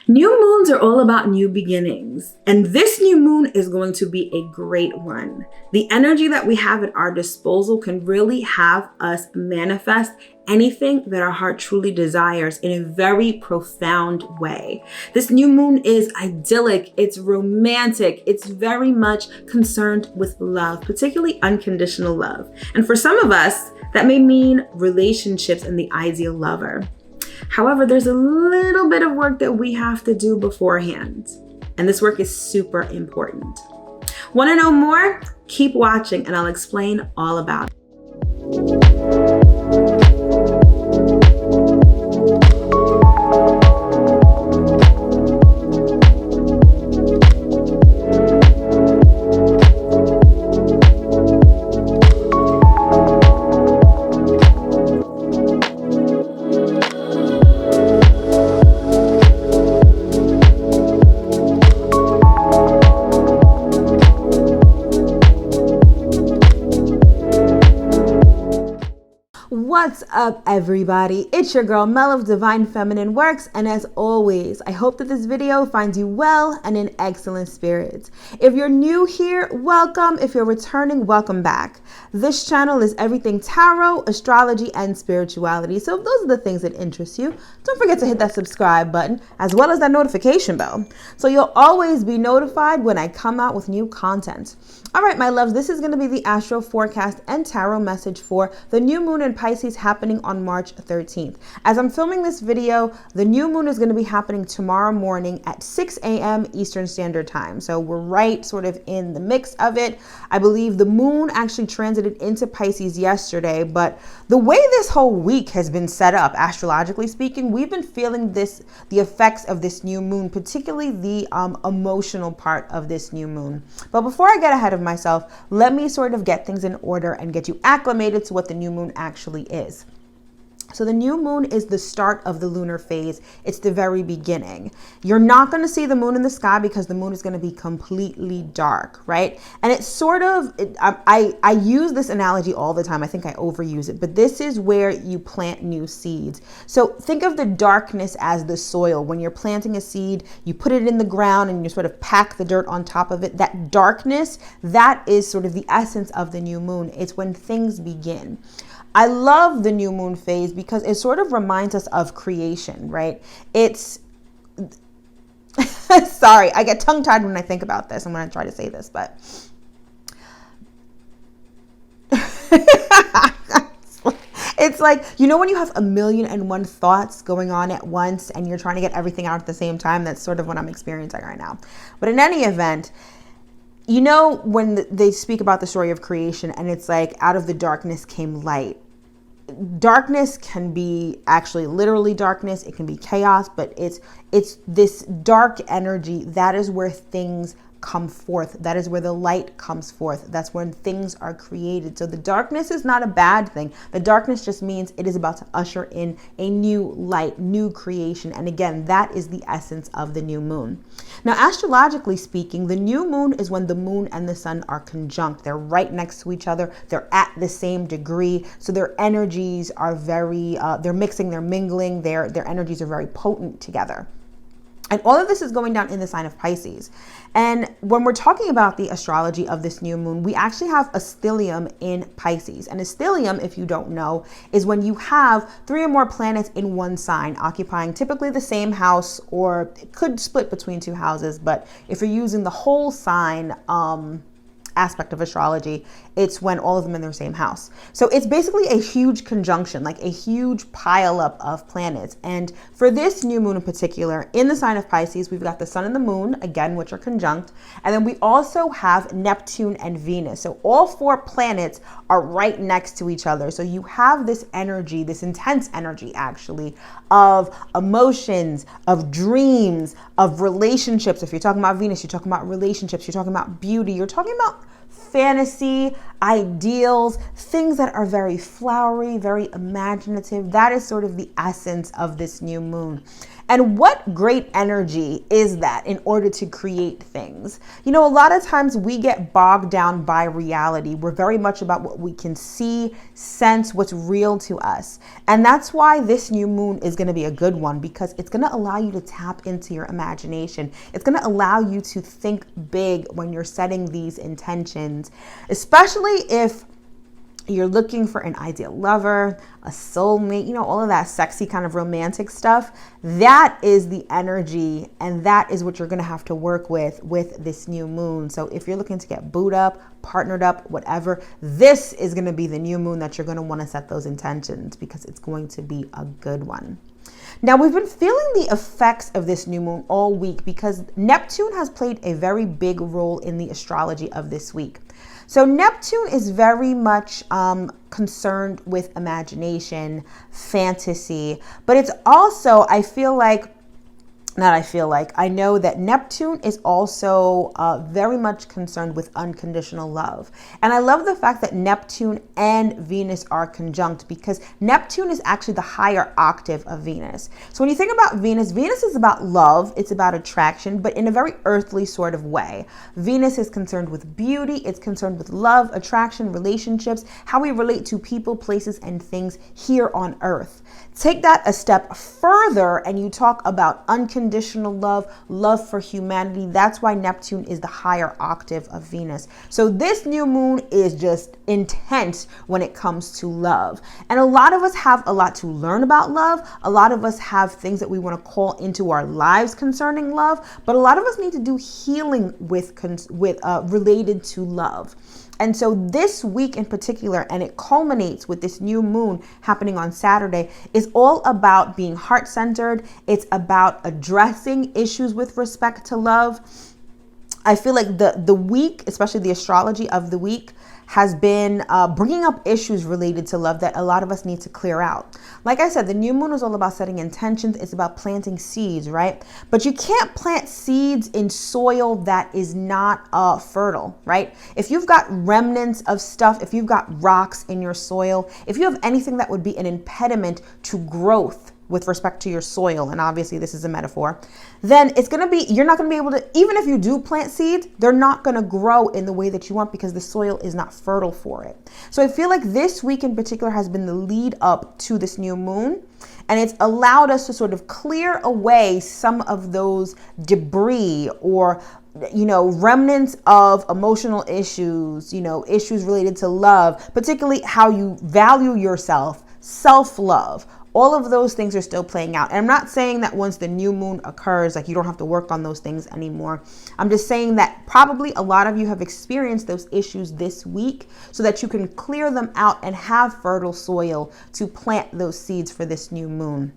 New moons are all about new beginnings, and this new moon is going to be a great one. The energy that we have at our disposal can really have us manifest anything that our heart truly desires in a very profound way. This new moon is idyllic, it's romantic, it's very much concerned with love, particularly unconditional love. And for some of us, that may mean relationships and the ideal lover. However, there's a little bit of work that we have to do beforehand, and this work is super important. Want to know more? Keep watching and I'll explain all about it. What's up, everybody? It's your girl Mel of Divine Feminine Works, and as always, I hope that this video finds you well and in excellent spirits. If you're new here, welcome. If you're returning, welcome back. This channel is everything tarot, astrology, and spirituality. So if those are the things that interest you, don't forget to hit that subscribe button as well as that notification bell, so you'll always be notified when I come out with new content. All right, my loves, this is going to be the astro forecast and tarot message for the new moon in Pisces happening on March 13th. As I'm filming this video, the new moon is going to be happening tomorrow morning at 6 a.m. Eastern Standard Time. So we're right sort of in the mix of it. I believe the moon actually transited into Pisces yesterday, but the way this whole week has been set up, astrologically speaking, we've been feeling the effects of this new moon, particularly the emotional part of this new moon. But before I get ahead of myself, let me sort of get things in order and get you acclimated to what the new moon actually is. So the new moon is the start of the lunar phase. It's the very beginning. You're not going to see the moon in the sky because the moon is going to be completely dark, right? And it's sort of, I use this analogy all the time. I think I overuse it, but this is where you plant new seeds. So think of the darkness as the soil. When you're planting a seed, you put it in the ground and you sort of pack the dirt on top of it. That darkness, that is sort of the essence of the new moon. It's when things begin. I love the new moon phase because it sort of reminds us of creation, right? It's, sorry, I get tongue-tied when I think about this. I'm going to try to say this, but it's like, you know, when you have a million and one thoughts going on at once and you're trying to get everything out at the same time, that's sort of what I'm experiencing right now. But in any event, you know, when they speak about the story of creation and it's like out of the darkness came light. Darkness can be actually literally darkness. It can be chaos, but it's this dark energy. That is where things come forth. That is where the light comes forth. That's when things are created. So the darkness is not a bad thing. The darkness just means it is about to usher in a new light, new creation. And again, that is the essence of the new moon. Now, astrologically speaking, the new moon is when the moon and the sun are conjunct. They're right next to each other. They're at the same degree. So their energies are very, they're mixing, they're mingling. Their energies are very potent together. And all of this is going down in the sign of Pisces. And when we're talking about the astrology of this new moon, we actually have a stellium in Pisces. And a stellium, if you don't know, is when you have 3 or more planets in one sign occupying typically the same house, or it could split between 2 houses. But if you're using the whole sign aspect of astrology, it's when all of them in their same house. So it's basically a huge conjunction, like a huge pile up of planets. And for this new moon in particular, in the sign of Pisces, we've got the sun and the moon, again, which are conjunct. And then we also have Neptune and Venus. So all 4 planets are right next to each other. So you have this energy, this intense energy actually, of emotions, of dreams, of relationships. If you're talking about Venus, you're talking about relationships, you're talking about beauty, you're talking about fantasy, ideals, things that are very flowery, very imaginative. That is sort of the essence of this new moon. And what great energy is that in order to create things? You know, a lot of times we get bogged down by reality. We're very much about what we can see, sense, what's real to us. And that's why this new moon is going to be a good one, because it's going to allow you to tap into your imagination. It's going to allow you to think big when you're setting these intentions, especially if you're looking for an ideal lover, a soulmate, you know, all of that sexy kind of romantic stuff. That is the energy, and that is what you're going to have to work with this new moon. So if you're looking to get booed up, partnered up, whatever, this is going to be the new moon that you're going to want to set those intentions, because it's going to be a good one. Now, we've been feeling the effects of this new moon all week because Neptune has played a very big role in the astrology of this week. So Neptune is very much concerned with imagination, fantasy, but it's also, I know that Neptune is also very much concerned with unconditional love. And I love the fact that Neptune and Venus are conjunct, because Neptune is actually the higher octave of Venus. So when you think about Venus, Venus is about love, it's about attraction, but in a very earthly sort of way. Venus is concerned with beauty, it's concerned with love, attraction, relationships, how we relate to people, places, and things here on earth. Take that a step further and you talk about unconditional love, love for humanity. That's why Neptune is the higher octave of Venus. So this new moon is just intense when it comes to love. And a lot of us have a lot to learn about love. A lot of us have things that we want to call into our lives concerning love, but a lot of us need to do healing related to love. And so this week in particular, and it culminates with this new moon happening on Saturday, is all about being heart-centered. It's about addressing issues with respect to love. I feel like the week, especially the astrology of the week, has been bringing up issues related to love that a lot of us need to clear out. Like I said, the new moon is all about setting intentions. It's about planting seeds, right? But you can't plant seeds in soil that is not fertile, right? If you've got remnants of stuff, if you've got rocks in your soil, if you have anything that would be an impediment to growth with respect to your soil, and obviously this is a metaphor, then you're not going to be able to, even if you do plant seeds, they're not going to grow in the way that you want because the soil is not fertile for it. So I feel like this week in particular has been the lead up to this new moon, and it's allowed us to sort of clear away some of those debris or remnants of emotional issues, issues related to love, particularly how you value yourself, self-love. All of those things are still playing out. And I'm not saying that once the new moon occurs, like you don't have to work on those things anymore. I'm just saying that probably a lot of you have experienced those issues this week so that you can clear them out and have fertile soil to plant those seeds for this new moon.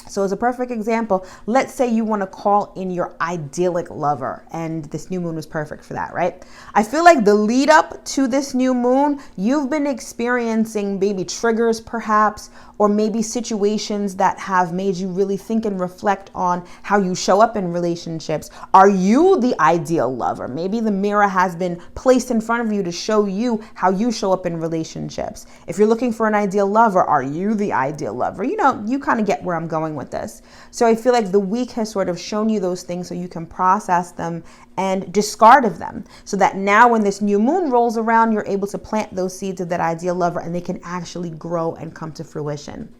So as a perfect example, let's say you want to call in your idyllic lover, and this new moon is perfect for that, right? I feel like the lead up to this new moon, you've been experiencing maybe triggers perhaps, or maybe situations that have made you really think and reflect on how you show up in relationships. Are you the ideal lover? Maybe the mirror has been placed in front of you to show you how you show up in relationships. If you're looking for an ideal lover, are you the ideal lover? You kind of get where I'm going with this. So I feel like the week has sort of shown you those things so you can process them and discard of them, so that now when this new moon rolls around, you're able to plant those seeds of that ideal lover and they can actually grow and come to fruition.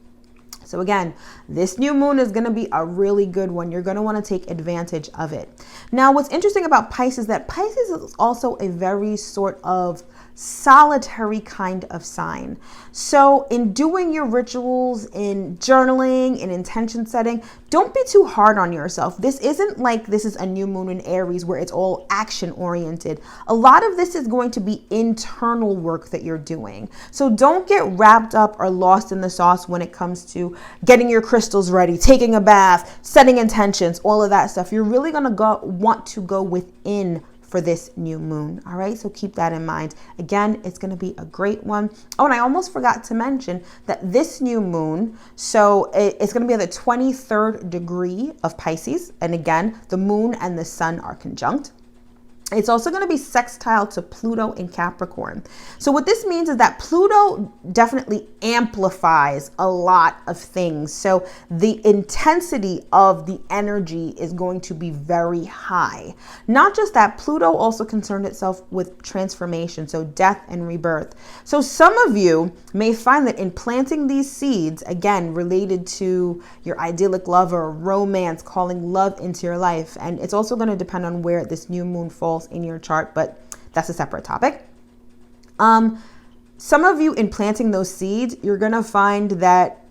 So again, this new moon is going to be a really good one. You're going to want to take advantage of it. Now, what's interesting about Pisces is that Pisces is also a very sort of solitary kind of sign. So in doing your rituals, in journaling, in intention setting, don't be too hard on yourself. This isn't like this is a new moon in Aries where it's all action oriented. A lot of this is going to be internal work that you're doing. So don't get wrapped up or lost in the sauce when it comes to getting your crystals ready, taking a bath, setting intentions, all of that stuff. You're really going to want to go within for this new moon. All right. So keep that in mind. Again, it's going to be a great one. Oh, and I almost forgot to mention that this new moon, so it's going to be at the 23rd degree of Pisces. And again, the moon and the sun are conjunct. It's also going to be sextile to Pluto in Capricorn. So what this means is that Pluto definitely amplifies a lot of things. So the intensity of the energy is going to be very high. Not just that, Pluto also concerned itself with transformation, so death and rebirth. So some of you may find that in planting these seeds, again, related to your idyllic lover, romance, calling love into your life, and it's also going to depend on where this new moon falls in your chart, but that's a separate topic. Some of you in planting those seeds, you're going to find that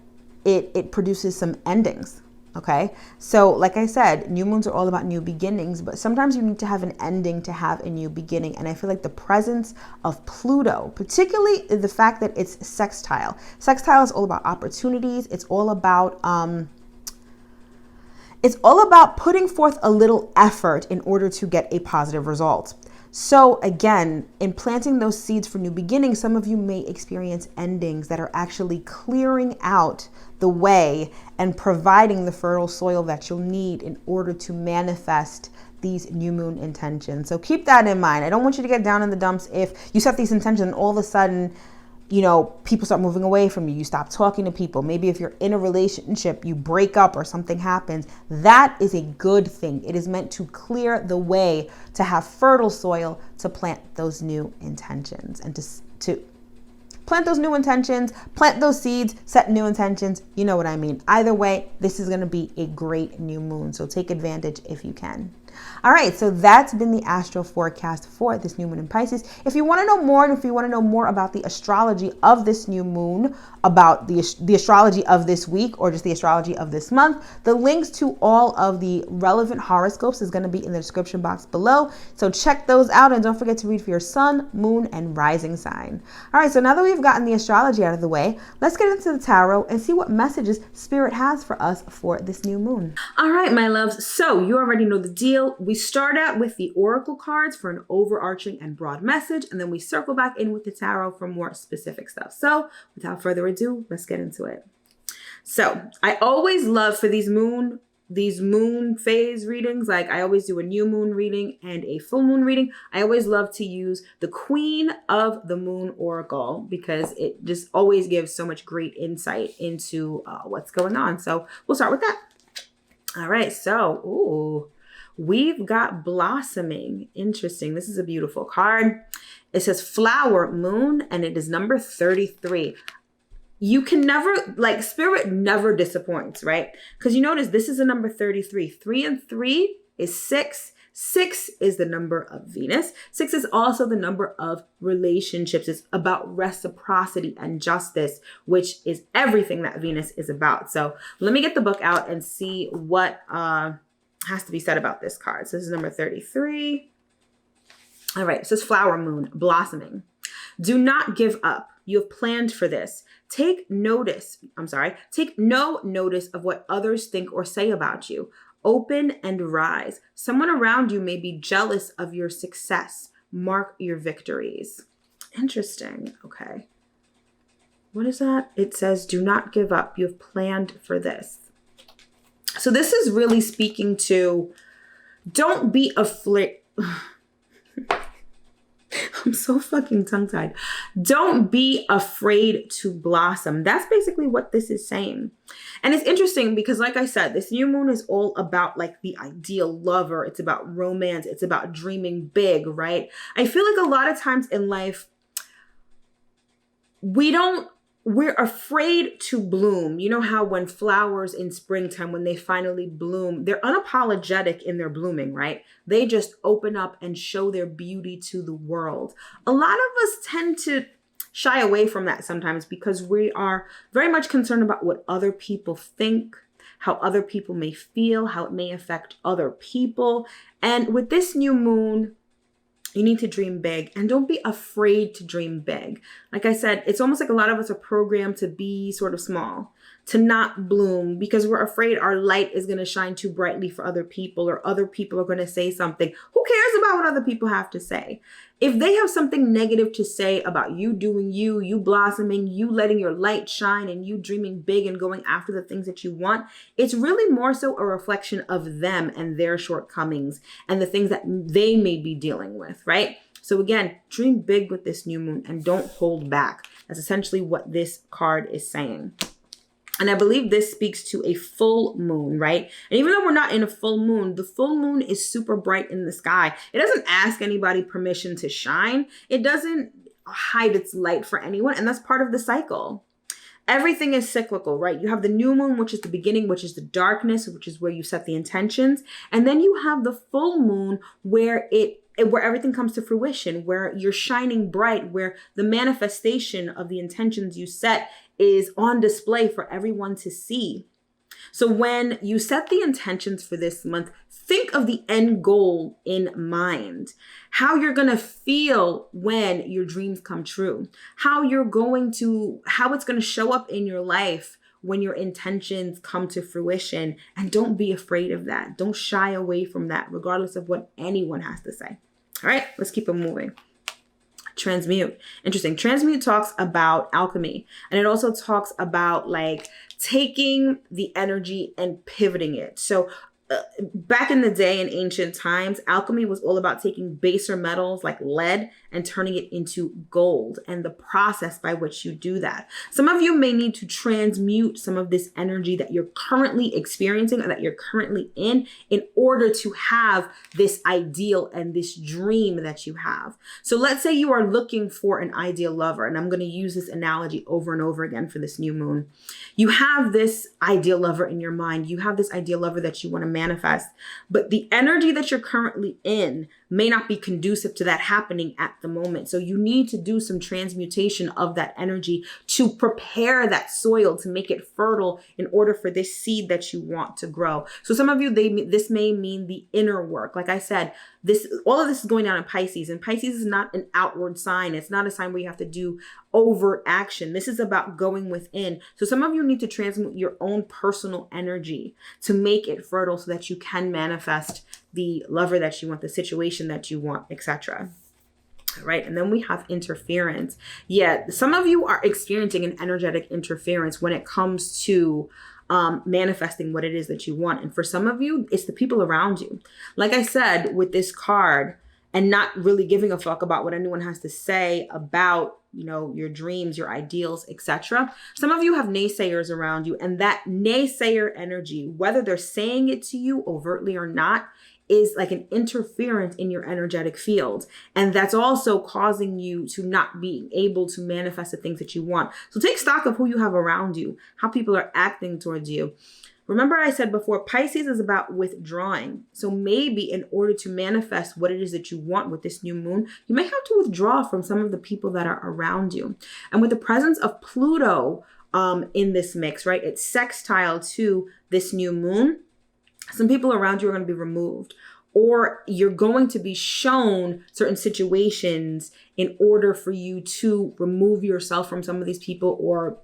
it produces some endings. Okay. So like I said, new moons are all about new beginnings, but sometimes you need to have an ending to have a new beginning. And I feel like the presence of Pluto, particularly the fact that it's sextile. Sextile is all about opportunities. It's all about putting forth a little effort in order to get a positive result. So again, in planting those seeds for new beginnings, some of you may experience endings that are actually clearing out the way and providing the fertile soil that you'll need in order to manifest these new moon intentions. So keep that in mind. I don't want you to get down in the dumps if you set these intentions and all of a sudden, you know, people start moving away from you. You stop talking to people. Maybe if you're in a relationship, you break up or something happens. That is a good thing. It is meant to clear the way to have fertile soil to plant those new intentions and to plant those new intentions, plant those seeds, set new intentions. You know what I mean? Either way, this is going to be a great new moon. So take advantage if you can. All right, so that's been the astro forecast for this new moon in Pisces. If you want to know more, and if you want to know more about the astrology of this new moon, about the astrology of this week, or just the astrology of this month, the links to all of the relevant horoscopes is going to be in the description box below. So check those out, and don't forget to read for your sun, moon, and rising sign. All right, so now that we've gotten the astrology out of the way, let's get into the tarot and see what messages Spirit has for us for this new moon. All right, my loves. So you already know the deal. We start out with the oracle cards for an overarching and broad message, and then we circle back in with the tarot for more specific stuff. So without further ado, let's get into it. So I always love for these moon phase readings, like I always do a new moon reading and a full moon reading. I always love to use the Queen of the Moon Oracle because it just always gives so much great insight into what's going on. So we'll start with that. All right. So, we've got blossoming. Interesting. This is a beautiful card. It says flower moon, and it is number 33. You can never, like, Spirit never disappoints, right? Because you notice this is a number 33. 3 and 3 is 6. 6 is the number of Venus. 6 is also the number of relationships. It's about reciprocity and justice, which is everything that Venus is about. So let me get the book out and see what has to be said about this card. So this is number 33. All right. It says flower moon, blossoming. Do not give up. You have planned for this. Take no notice of what others think or say about you. Open and rise. Someone around you may be jealous of your success. Mark your victories. Interesting. Okay. What is that? It says, do not give up. You have planned for this. So this is really speaking to, don't be afraid. I'm so fucking tongue-tied. Don't be afraid to blossom. That's basically what this is saying. And it's interesting because, like I said, this new moon is all about like the ideal lover. It's about romance. It's about dreaming big, right? I feel like a lot of times in life, we're afraid to bloom. You know how when flowers in springtime, when they finally bloom, they're unapologetic in their blooming, right? They just open up and show their beauty to the world. A lot of us tend to shy away from that sometimes because we are very much concerned about what other people think, how other people may feel, how it may affect other people. And with this new moon, you need to dream big, and don't be afraid to dream big. Like I said, it's almost like a lot of us are programmed to be sort of small. to not bloom because we're afraid our light is going to shine too brightly for other people, or other people are going to say something. Who cares about what other people have to say? If they have something negative to say about you doing you, you blossoming, you letting your light shine, and you dreaming big and going after the things that you want, it's really more so a reflection of them and their shortcomings and the things that they may be dealing with, right? So again, dream big with this new moon and don't hold back. That's essentially what this card is saying. And I believe this speaks to a full moon, right? And even though we're not in a full moon, the full moon is super bright in the sky. It doesn't ask anybody permission to shine. It doesn't hide its light for anyone. And that's part of the cycle. Everything is cyclical, right? You have the new moon, which is the beginning, which is the darkness, which is where you set the intentions. And then you have the full moon where everything comes to fruition, where you're shining bright, where the manifestation of the intentions you set is on display for everyone to see. So when you set the intentions for this month, think of the end goal in mind, how you're going to feel when your dreams come true, how it's going to show up in your life when your intentions come to fruition. And don't be afraid of that. Don't shy away from that, regardless of what anyone has to say. All right, let's keep it moving. Transmute. Interesting. Transmute talks about alchemy, and it also talks about like taking the energy and pivoting it. So back in the day, in ancient times, alchemy was all about taking baser metals like lead and turning it into gold, and the process by which you do that. Some of you may need to transmute some of this energy that you're currently experiencing or that you're currently in order to have this ideal and this dream that you have. So let's say you are looking for an ideal lover, and I'm going to use this analogy over and over again for this new moon. You have this ideal lover in your mind. You have this ideal lover that you want to manifest, but the energy that you're currently in may not be conducive to that happening at the moment. So you need to do some transmutation of that energy to prepare that soil to make it fertile in order for this seed that you want to grow. So some of you, this may mean the inner work. Like I said, all of this is going on in Pisces, and Pisces is not an outward sign. It's not a sign where you have to do overt action. This is about going within. So some of you need to transmute your own personal energy to make it fertile so that you can manifest the lover that you want, the situation that you want, etc. Right? And then we have interference. Yeah, some of you are experiencing an energetic interference when it comes to manifesting what it is that you want. And for some of you, it's the people around you. Like I said, with this card, and not really giving a fuck about what anyone has to say about, your dreams, your ideals, etc. Some of you have naysayers around you, and that naysayer energy, whether they're saying it to you overtly or not, is like an interference in your energetic field. And that's also causing you to not be able to manifest the things that you want. So take stock of who you have around you, how people are acting towards you. Remember I said before, Pisces is about withdrawing. So maybe in order to manifest what it is that you want with this new moon, you may have to withdraw from some of the people that are around you. And with the presence of Pluto in this mix, right, it's sextile to this new moon, some people around you are going to be removed, or you're going to be shown certain situations in order for you to remove yourself from some of these people, or,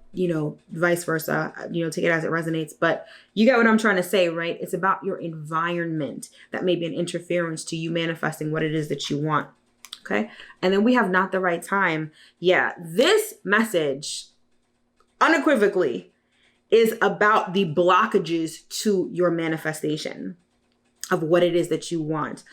vice versa, take it as it resonates. But you get what I'm trying to say, right? It's about your environment that may be an interference to you manifesting what it is that you want. Okay. And then we have not the right time. Yeah. This message unequivocally is about the blockages to your manifestation of what it is that you want.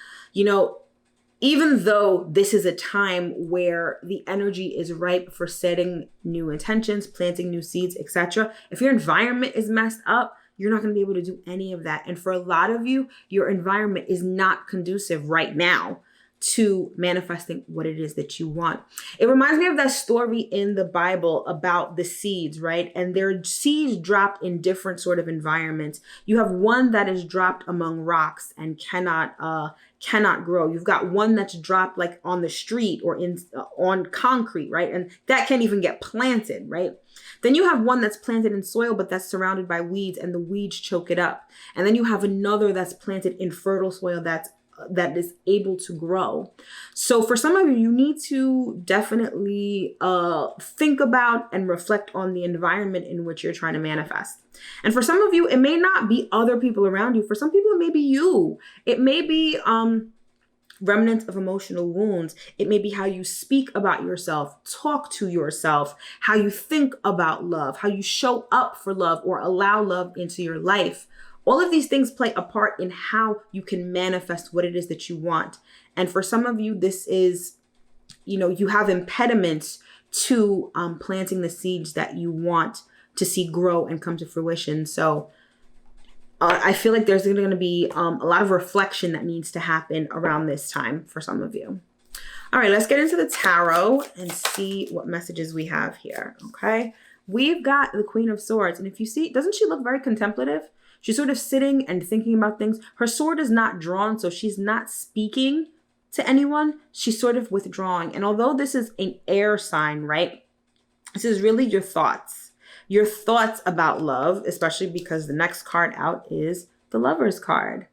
Even though this is a time where the energy is ripe for setting new intentions, planting new seeds, etc., if your environment is messed up, you're not going to be able to do any of that. And for a lot of you, your environment is not conducive right now to manifesting what it is that you want. It reminds me of that story in the Bible about the seeds, right? And there are seeds dropped in different sort of environments. You have one that is dropped among rocks and cannot grow. You've got one that's dropped like on the street or on concrete, right? And that can't even get planted, right? Then you have one that's planted in soil, but that's surrounded by weeds, and the weeds choke it up. And then you have another that's planted in fertile soil that's that is able to grow. So for some of you, you need to definitely think about and reflect on the environment in which you're trying to manifest. And for some of you, it may not be other people around you. For some people, it may be you. It may be remnants of emotional wounds. It may be how you speak about yourself, talk to yourself, how you think about love, how you show up for love or allow love into your life. All of these things play a part in how you can manifest what it is that you want. And for some of you, this is, you have impediments to planting the seeds that you want to see grow and come to fruition. So I feel like there's going to be a lot of reflection that needs to happen around this time for some of you. All right, let's get into the tarot and see what messages we have here. Okay, we've got the Queen of Swords. And if you see, doesn't she look very contemplative? She's sort of sitting and thinking about things. Her sword is not drawn, so she's not speaking to anyone. She's sort of withdrawing. And although this is an air sign, right? This is really your thoughts. Your thoughts about love, especially because the next card out is the Lover's card.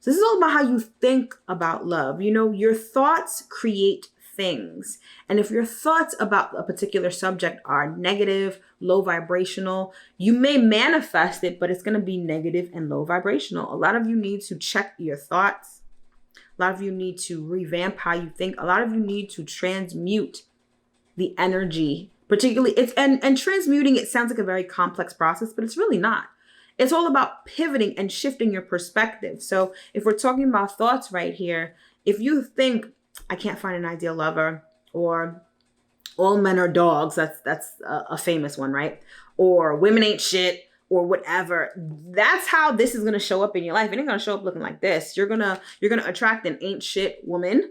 So this is all about how you think about love. Your thoughts create things. And if your thoughts about a particular subject are negative, low vibrational, you may manifest it, but it's going to be negative and low vibrational. A lot of you need to check your thoughts. A lot of you need to revamp how you think. A lot of you need to transmute the energy. Particularly, and transmuting, it sounds like a very complex process, but it's really not. It's all about pivoting and shifting your perspective. So if we're talking about thoughts right here, if you think, I can't find an ideal lover, or all men are dogs, that's a famous one, right? Or women ain't shit, or whatever. That's how this is going to show up in your life. It ain't going to show up looking like this. You're going to attract an ain't shit woman.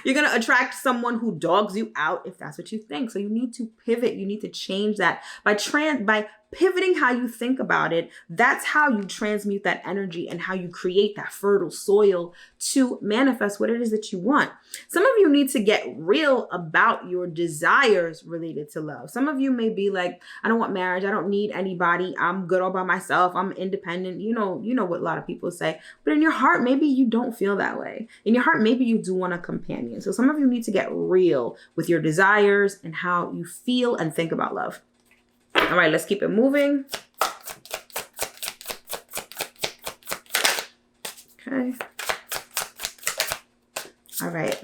You're going to attract someone who dogs you out if that's what you think. So you need to pivot. You need to change that by pivoting how you think about it. That's how you transmute that energy and how you create that fertile soil to manifest what it is that you want. Some of you need to get real about your desires related to love. Some of you may be like, I don't want marriage. I don't need anybody. I'm good all by myself. I'm independent. You know what a lot of people say, but in your heart, maybe you don't feel that way. In your heart, maybe you do want a companion. So some of you need to get real with your desires and how you feel and think about love. All right, let's keep it moving. Okay. All right.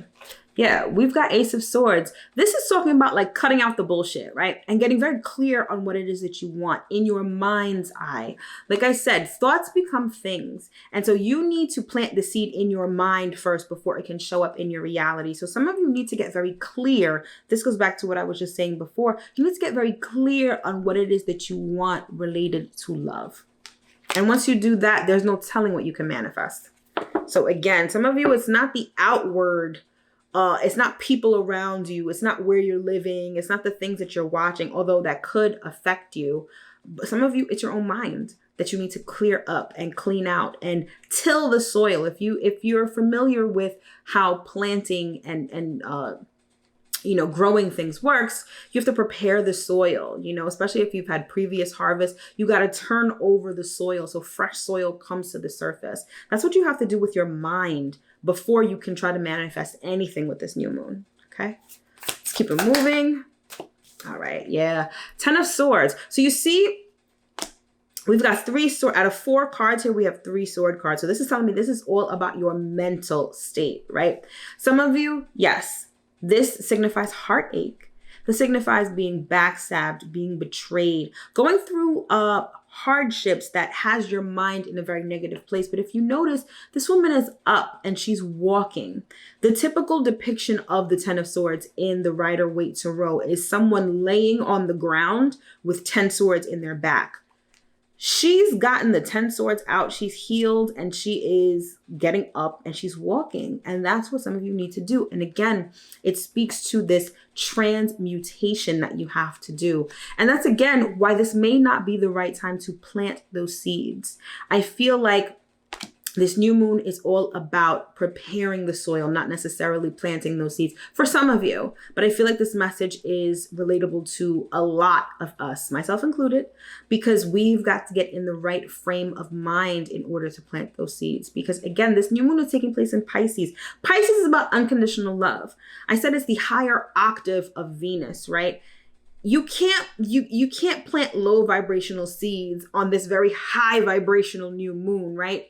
Yeah, we've got Ace of Swords. This is talking about like cutting out the bullshit, right? And getting very clear on what it is that you want in your mind's eye. Like I said, thoughts become things. And so you need to plant the seed in your mind first before it can show up in your reality. So some of you need to get very clear. This goes back to what I was just saying before. You need to get very clear on what it is that you want related to love. And once you do that, there's no telling what you can manifest. So again, some of you, it's not the outward. It's not people around you. It's not where you're living. It's not the things that you're watching, although that could affect you. But some of you, it's your own mind that you need to clear up and clean out and till the soil. If you're familiar with how planting and growing things works, you have to prepare the soil, especially if you've had previous harvests, you got to turn over the soil so fresh soil comes to the surface. That's what you have to do with your mind before you can try to manifest anything with this new moon. Okay, let's keep it moving. All right, yeah, 10 of Swords. So you see, we've got 3 sword out of 4 cards here. We have 3 sword cards. So this is telling me this is all about your mental state, right? Some of you, yes, this signifies heartache. This signifies being backstabbed, being betrayed, going through hardships that has your mind in a very negative place. But if you notice, this woman is up and she's walking. The typical depiction of the 10 of Swords in the Rider-Waite Tarot is someone laying on the ground with 10 swords in their back. She's gotten the 10 swords out. She's healed and she is getting up and she's walking. And that's what some of you need to do. And again, it speaks to this transmutation that you have to do. And that's again why this may not be the right time to plant those seeds. I feel like This new moon is all about preparing the soil, not necessarily planting those seeds for some of you. But I feel like this message is relatable to a lot of us, myself included, because we've got to get in the right frame of mind in order to plant those seeds. Because again, this new moon is taking place in Pisces. Pisces is about unconditional love. I said it's the higher octave of Venus, right? You can't plant low vibrational seeds on this very high vibrational new moon, right?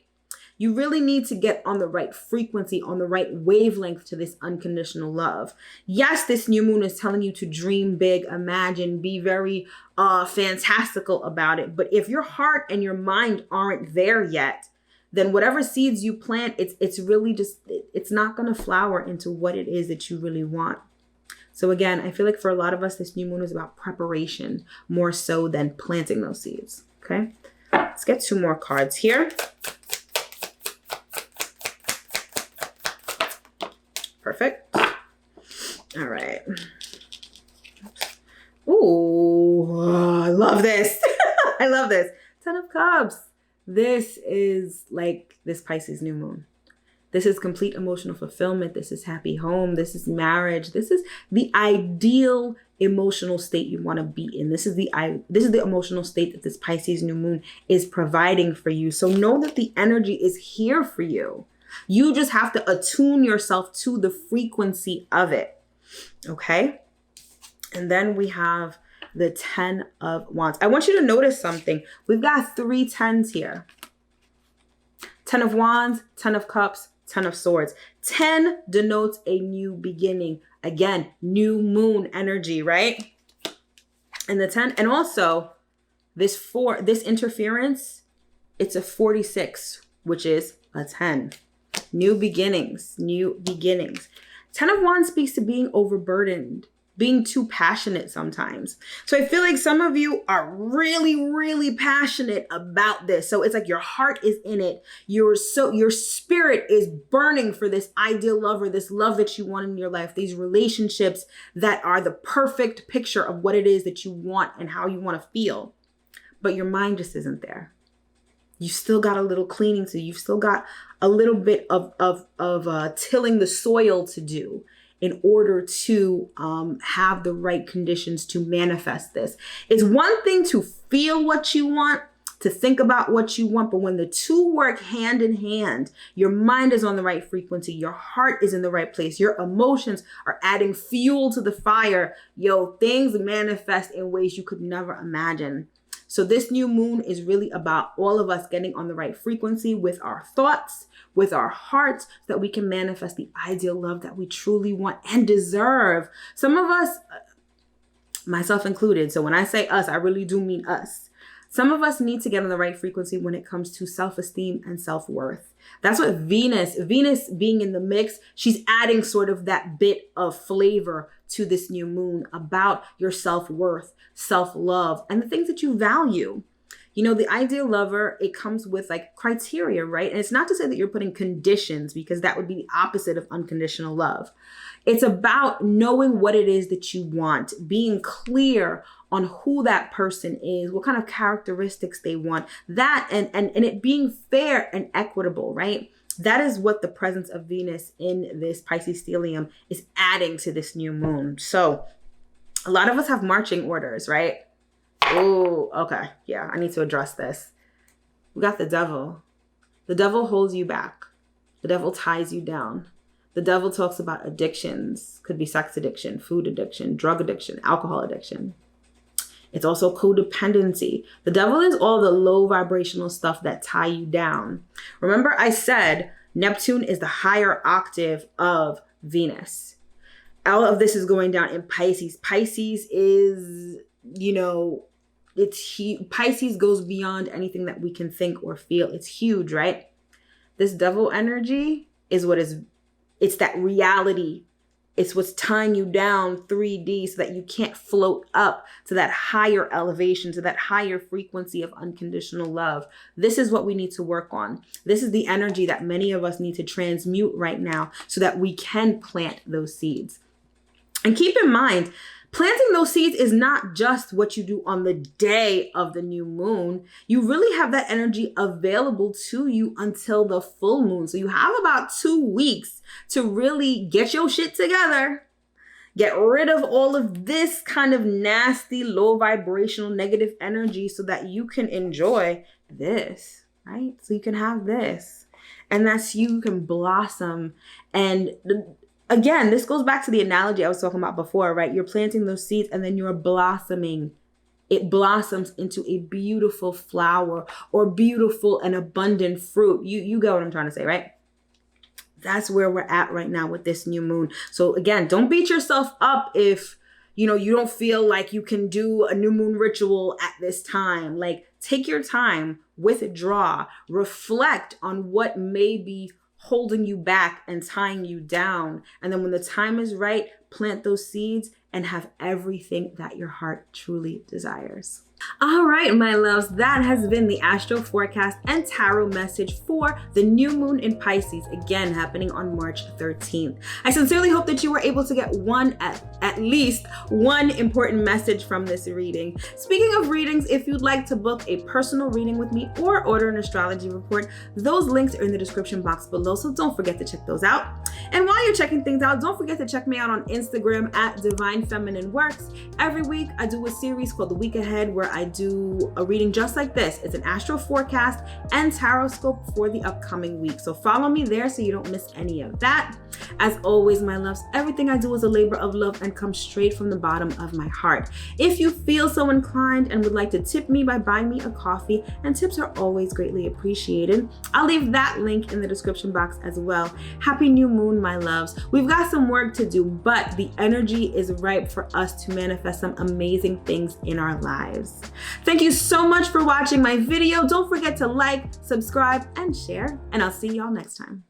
You really need to get on the right frequency, on the right wavelength to this unconditional love. Yes, this new moon is telling you to dream big, imagine, be very fantastical about it. But if your heart and your mind aren't there yet, then whatever seeds you plant, it's really just, it's not going to flower into what it is that you really want. So again, I feel like for a lot of us, this new moon is about preparation more so than planting those seeds. Okay, let's get 2 more cards here. Perfect. All right. Ooh, I love this. I love this. 10 of Cups. This is like this Pisces new moon. This is complete emotional fulfillment. This is happy home. This is marriage. This is the ideal emotional state you want to be in. This is the emotional state that this Pisces new moon is providing for you. So know that the energy is here for you. You just have to attune yourself to the frequency of it. Okay? And then we have the 10 of Wands. I want you to notice something. We've got 3 10s here. 10 of Wands, 10 of Cups, 10 of Swords. 10 denotes a new beginning. Again, new moon energy, right? And the 10, and also this interference, it's a 46, which is a 10. New beginnings, new beginnings. 10 of Wands speaks to being overburdened, being too passionate sometimes. So I feel like some of you are really, really passionate about this. So it's like your heart is in it. Your spirit is burning for this ideal lover, this love that you want in your life, these relationships that are the perfect picture of what it is that you want and how you want to feel. But your mind just isn't there. You still got a little cleaning to do. You've still got a little bit of tilling the soil to do in order to have the right conditions to manifest this. It's one thing to feel what you want, to think about what you want, but when the two work hand in hand, your mind is on the right frequency, your heart is in the right place, your emotions are adding fuel to the fire, things manifest in ways you could never imagine. So this new moon is really about all of us getting on the right frequency with our thoughts, with our hearts, so that we can manifest the ideal love that we truly want and deserve. Some of us, myself included, so when I say us, I really do mean us. Some of us need to get on the right frequency when it comes to self-esteem and self-worth. That's what Venus being in the mix, she's adding sort of that bit of flavor to this new moon about your self-worth, self-love, and the things that you value. The ideal lover, it comes with like criteria, right? And it's not to say that you're putting conditions, because that would be the opposite of unconditional love. It's about knowing what it is that you want, being clear on who that person is, what kind of characteristics they want, that and it being fair and equitable, right? That is what the presence of Venus in this Pisces stellium is adding to this new moon. So a lot of us have marching orders, right? Oh, okay. Yeah, I need to address this. We got the devil. The devil holds you back. The devil ties you down. The devil talks about addictions. Could be sex addiction, food addiction, drug addiction, alcohol addiction. It's also codependency. The devil is all the low vibrational stuff that tie you down. Remember, I said Neptune is the higher octave of Venus. All of this is going down in Pisces. Pisces is, Pisces goes beyond anything that we can think or feel. It's huge, right? This devil energy is it's that reality. It's what's tying you down 3D so that you can't float up to that higher elevation, to that higher frequency of unconditional love. This is what we need to work on. This is the energy that many of us need to transmute right now so that we can plant those seeds. And keep in mind, planting those seeds is not just what you do on the day of the new moon. You really have that energy available to you until the full moon. So you have about 2 weeks to really get your shit together. Get rid of all of this kind of nasty, low vibrational, negative energy so that you can enjoy this, right? So you can have this. And that's you can blossom. And again, this goes back to the analogy I was talking about before, right? You're planting those seeds and then you're blossoming. It blossoms into a beautiful flower or beautiful and abundant fruit. You get what I'm trying to say, right? That's where we're at right now with this new moon. So again, don't beat yourself up if, you don't feel like you can do a new moon ritual at this time. Like, take your time, withdraw, reflect on what may be holding you back and tying you down. And then when the time is right, plant those seeds and have everything that your heart truly desires. All right, my loves, that has been the astro forecast and tarot message for the new moon in Pisces, again happening on March 13th. I sincerely hope that you were able to get at least one important message from this reading. Speaking of readings, if you'd like to book a personal reading with me or order an astrology report, those links are in the description box below, so don't forget to check those out. And while you're checking things out, don't forget to check me out on Instagram at Divine Feminine Works. Every week I do a series called The Week Ahead where I do a reading just like this. It's an astro forecast and tarot scope for the upcoming week. So follow me there so you don't miss any of that. As always, my loves, everything I do is a labor of love and comes straight from the bottom of my heart. If you feel so inclined and would like to tip me by buying me a coffee, and tips are always greatly appreciated, I'll leave that link in the description box as well. Happy new moon, my loves. We've got some work to do, but the energy is ripe for us to manifest some amazing things in our lives. Thank you so much for watching my video. Don't forget to like, subscribe, and share, and I'll see y'all next time.